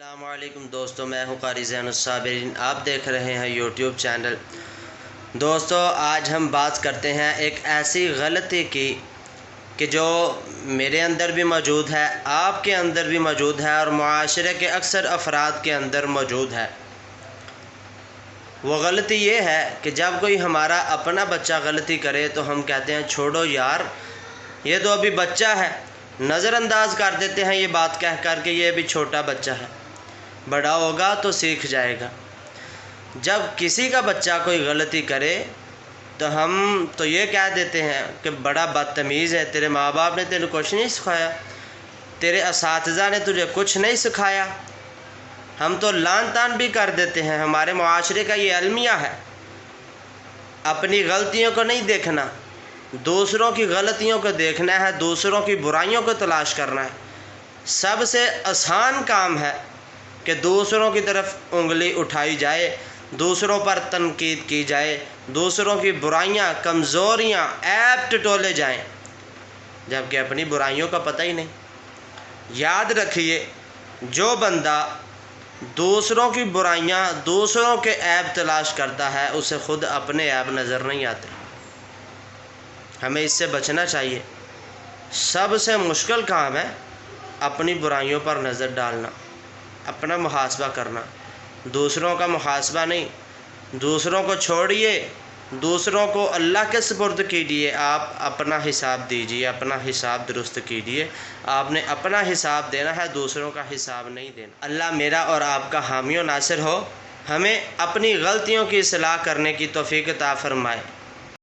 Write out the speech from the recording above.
السلام علیکم دوستو، میں ہوں قاری زین الصابرین۔ آپ دیکھ رہے ہیں یوٹیوب چینل۔ دوستو، آج ہم بات کرتے ہیں ایک ایسی غلطی کی کہ جو میرے اندر بھی موجود ہے، آپ کے اندر بھی موجود ہے اور معاشرے کے اکثر افراد کے اندر موجود ہے۔ وہ غلطی یہ ہے کہ جب کوئی ہمارا اپنا بچہ غلطی کرے تو ہم کہتے ہیں چھوڑو یار، یہ تو ابھی بچہ ہے، نظر انداز کر دیتے ہیں یہ بات کہہ کر کہ یہ بھی چھوٹا بچہ ہے، بڑا ہوگا تو سیکھ جائے گا۔ جب کسی کا بچہ کوئی غلطی کرے تو ہم تو یہ کہہ دیتے ہیں کہ بڑا بدتمیز ہے، تیرے ماں باپ نے تیرے کچھ نہیں سکھایا، تیرے اساتذہ نے تجھے کچھ نہیں سکھایا۔ ہم تو لعن طعن بھی کر دیتے ہیں۔ ہمارے معاشرے کا یہ المیہ ہے، اپنی غلطیوں کو نہیں دیکھنا، دوسروں کی غلطیوں کو دیکھنا ہے، دوسروں کی برائیوں کو تلاش کرنا ہے۔ سب سے آسان کام ہے کہ دوسروں کی طرف انگلی اٹھائی جائے، دوسروں پر تنقید کی جائے، دوسروں کی برائیاں، کمزوریاں، عیب ٹٹولے جائیں، جبکہ اپنی برائیوں کا پتہ ہی نہیں۔ یاد رکھیے، جو بندہ دوسروں کی برائیاں، دوسروں کے عیب تلاش کرتا ہے، اسے خود اپنے عیب نظر نہیں آتے۔ ہمیں اس سے بچنا چاہیے۔ سب سے مشکل کام ہے اپنی برائیوں پر نظر ڈالنا، اپنا محاسبہ کرنا، دوسروں کا محاسبہ نہیں۔ دوسروں کو چھوڑیے، دوسروں کو اللہ کے سپرد کیجیے، آپ اپنا حساب دیجیے، اپنا حساب درست کیجیے۔ آپ نے اپنا حساب دینا ہے، دوسروں کا حساب نہیں دینا۔ اللہ میرا اور آپ کا حامی و ناصر ہو، ہمیں اپنی غلطیوں کی اصلاح کرنے کی توفیق عطا فرمائے۔